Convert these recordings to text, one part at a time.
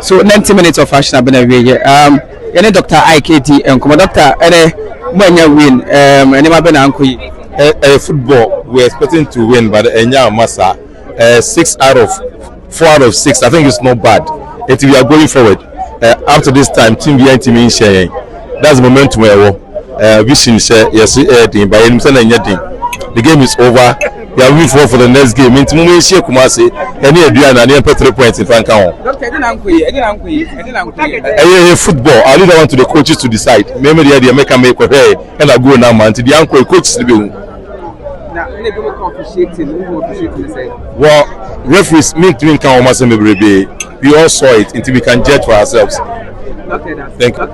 So 90 minutes of action have been away. Any Dr. IKT and come Doctor any when you win any mabena anko football we're expecting to win but Enya Massa 6 out of 4 out of 6 I think it's not bad. If we are going forward up to this time team behind team in sharing that's the momentum vision share yes by the game is over. We are waiting for the next game. Minti mumu share Kumasi. Any idea na any 3 points in Franca. Football. I leave that one to the coaches to decide. Maybe the idea make a hey and I go now man. To the uncle coaches to be. Well, referees make doing can almost be. We all saw it until we can judge for ourselves. Thank you.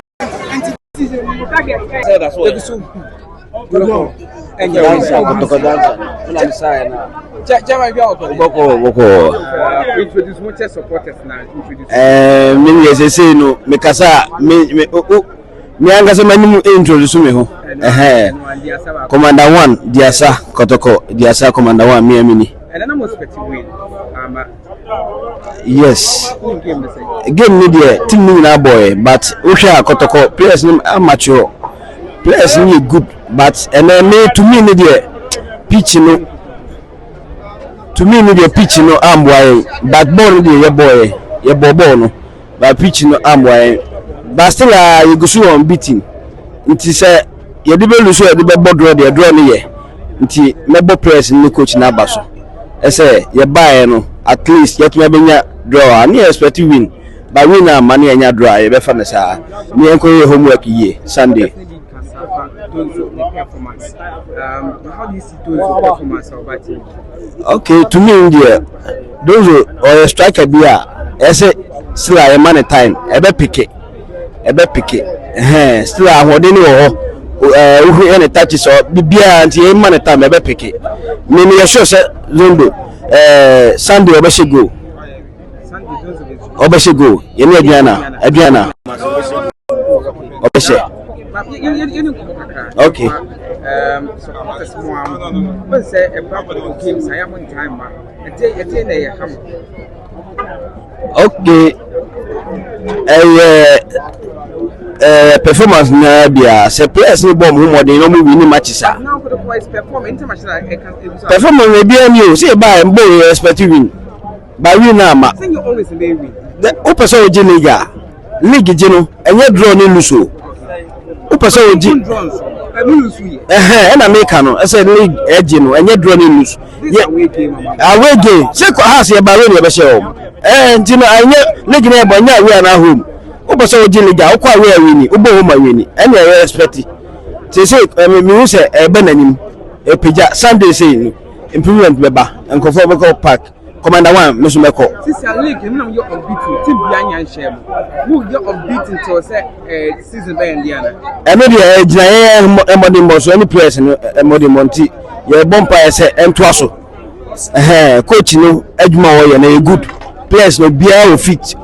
Kotoko dancer. Introduce more supporters now. Me say no me kasa me anga se mani introduce me ho. Commander 1 Diasa Kotoko Diasa Commander 1 me amini. And I'm expecting win. Yes. Game ni dey team ni na boy but Usha Kotoko players ni amateur. Players ni good but and me to me need the pitch no to me need the pitch no am boy but ball dey your boy your ball no but pitch no am boy but still you go so unbeaten nti say you dey lose you dey draw the draw ni ye nti mebo players ni coach na baso e say you buy no at least yet me benya draw and you expect to win but win na money enya draw you be fa na sa me enko homework ye Sunday. Performance. How do you see those performance of that team? Okay, to me, India, those or striker be still a man at time. Ebe pick it. Still a what who any touches or be a man at time. Ebe pick it. Maybe a show set Zondo. Sunday Obeshigo. Obeshigo. Yemi Adriana. Obeshe. Okay. Okay. Performance na bia se players ni bomb mo dey no mo win matches ah. Performance we bia ni o say ba mbo expect win. Ba win na ma. You always win. O person o je league je no enye draw ni lose. O person o je na make no I said league edge no enye draw ni lose. Away game. Say house e ba we ni e be share o. Nti no enye league na e ba nya we na home. O person o je league o kwa we win o bo home win enye e expect. Say me who say e be nanim e pija Sunday say improvement beba nkofo be park. Commander 1 Mesumeko. Since your league, you know you're unbeaten. Team behind share. You're unbeaten to say season by Indiana. I know the Emodi Moso, any players in Emodi Monti. Your bumper say Mtwaso. Coach no Edma Oye na good. Players no bia fit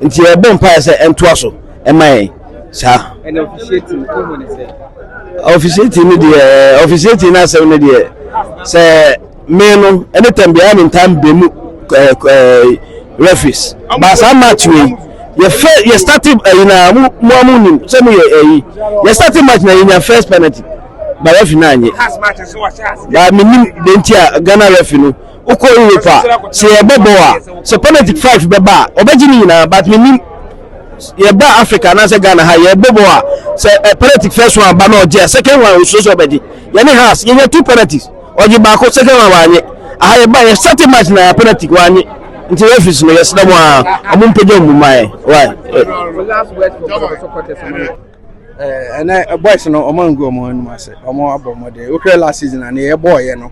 until your bumper say Mtwaso. Am I? Sir. And officiating come say. Officiating the officiating na say no dey. Say me no anytime behind in time be mu referees but some match we you started na mu say me you started match na in your first penalty but referee na anye but me nim dentia Ghana referee no uko Europa say e bobo a say penalty 5 be ba obejini na but me nim ye ba Africa na say Ghana ha ye bobo a say penalty first one ba na oje second one so obeji ye ne has ye 2 penalties oji ba ko second one wanye aye ba ye starting match na penalty wanye nti referees no yes na mo amumpeje mumai why last word for supporters and boys no omango mo no ase omo abomo de okay last season and ye boy ye no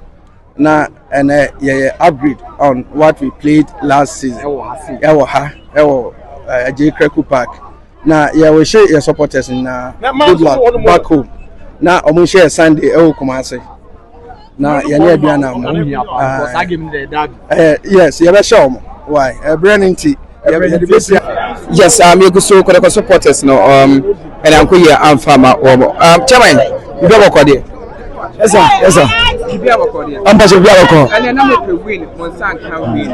na and ye upgrade on what we played last season ewo J Kreku Park na ye we share your supporters na good luck back home na omo share Sunday ewo Kumasi na yanya aduana mo yes you be sure why Brenninti yes you go so Kotoko supporters no and I'm here am farmer chairman you be akode yes sir you be akode am pass you be akode and na me win Monsan can win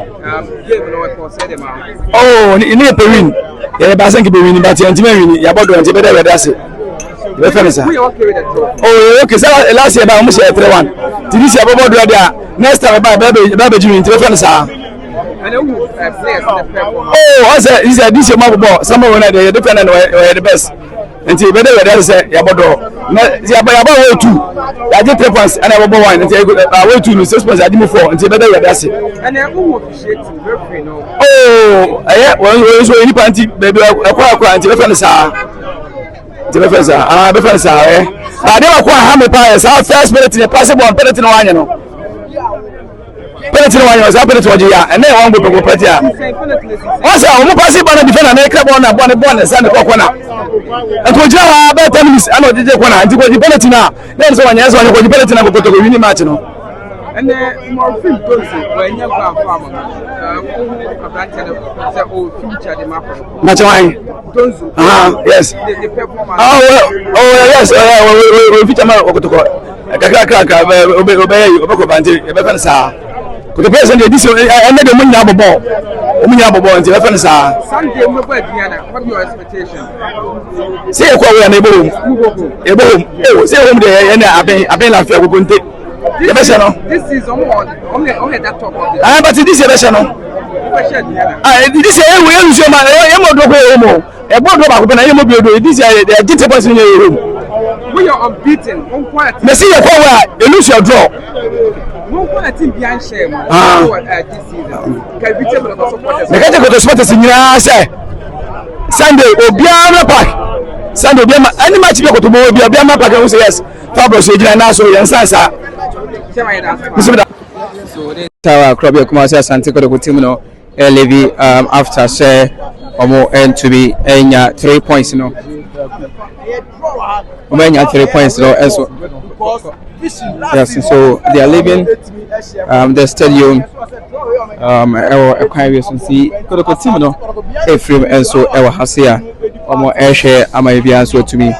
game no we say them out oh ni pe win Yeah, but I think we win, but you win. You about to enter better with us. You finish. Oh, okay. So last year, I almost had 3-1. This year, about to do next time, baby, you finish. Oh, I said, this year, my ball. Some of them are different and the best. Until better with us, Yabado. About 2. I did 3 points and I will go 1 until I went to 6 points. I did 4 until better with us. And I will appreciate referee. Oh, yeah, well, any party, baby, I quite until the fence. The fence, the fence, I never quite how many players. Our first minute in a possible penalty one, you know. Penalty one was happening to Wajia, and then one will go pretty. Also, I'm passing by the defender, and I kept on a bonus and the corner. And to Java, about 10 minutes, I know the corner, and to go the penalty now. Then someone else want to go the penalty now, go to the winning match, you know. And then more film when you're going from future the map. Yes. Yes. We feature my Kotoko. Obey the president this and the money have a ball. Until the fence. Sunday, what are your expectations? Say a call and a boom. Say home there and I've been like we couldn't take. This is only that top of it. But this is a version. This is a way to show my emo. A board of a this is a detail person in your room. We are unbeaten. Messi, you lose your draw. One point team behind shame. This season. Can we tell supporters? The guy got supporters in your Sunday, Obiana Park. Sunday, any match you go to Obiana Park, and say yes. Fabulous, you know, so you understand, sir. So, this our club, Kumasi Asante Kotoko team, no, Levy, after say, and to be 3 points, you know. 3 points, you know, and so. Yes, so they are leaving the stadium. Aquarius and see Kotoko team, no, Ephraim, and so our Hasia, Airshare, Amavian, so to me,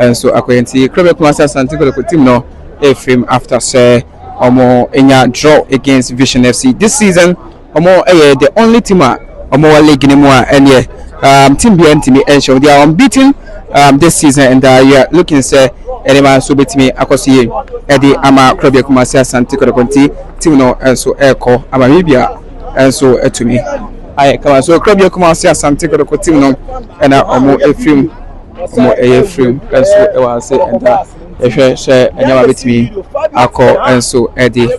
and so Aquanti, Club Kumasi Asante Kotoko team, no, Ephraim, after say. Enya draw against Vision FC this season. The only team league anymore, and team BNT and show they are unbeaten this season, and you are looking say anyone so beat me akosi Eddie Ama Club Kumasi Asante Kotoko team no, and so Echo Amabia, and so to me I come so Club Kumasi Asante Kotoko team no, and Ephraim and so I will say and share and never beat me. I call and so Eddie.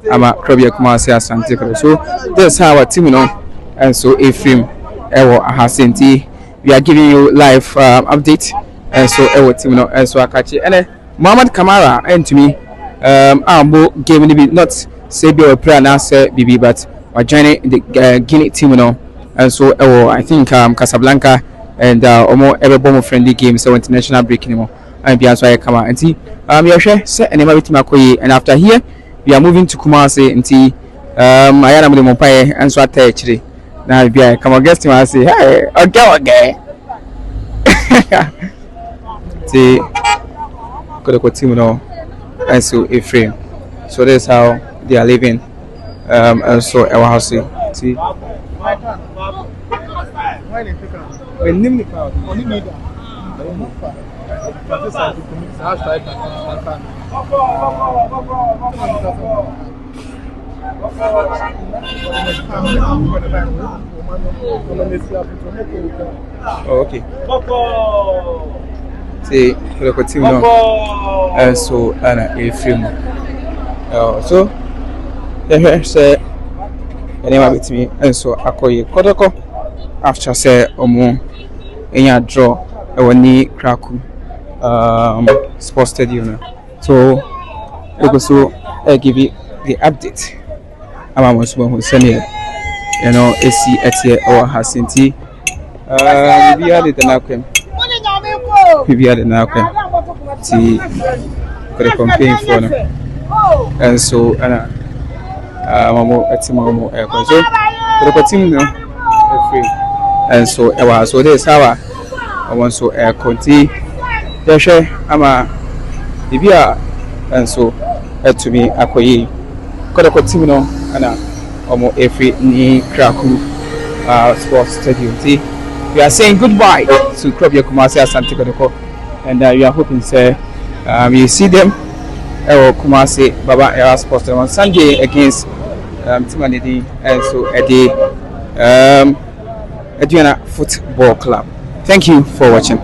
I'm a Club Kumasi Asante. So that's how our team know. And so Ephraim, Ewo Ahasenti, we are giving you live update. And so Ewo team know. And so I catch it. And Muhammad Kamara and to me, I'm giving the not say be a prayer now say BB, but we're joining the Guinea team know. And so Ewo, I think Casablanca and every bomb friendly game so international break anymore. And be answer come out and see we are sure say and never Makoye, and after here we are moving to Kumasi and see I am the Mopai and so actually now be I come on guest him and say hey okay see Kotoko team now and so Ephraim, so that's how they are living and so our house see okay. See, for the team now, and so Anna Ephraim. So, the say, anyone with me, and so Akoye Kotoko after say Omo in your draw. Ni Kraku sports stadium. So also I give you the update. I'm also going to send you know AC at here or Hasinti. We are the Nakwem. We are the Nakwem. See for the campaign for and so Mamo at Mamo Aircon. So for the team and so so this how I want so Conti. Deshe ama Ibia and so to me Akoye Kotoko team no ana omo every ni Kraku sports stadium ti we are saying goodbye to Krobia Kumasi Asante Kotoko, and we are hoping say you see them Kumasi Baba Era Sports on Sunday against Timanidi and so Eddie Football Club. Thank you for watching.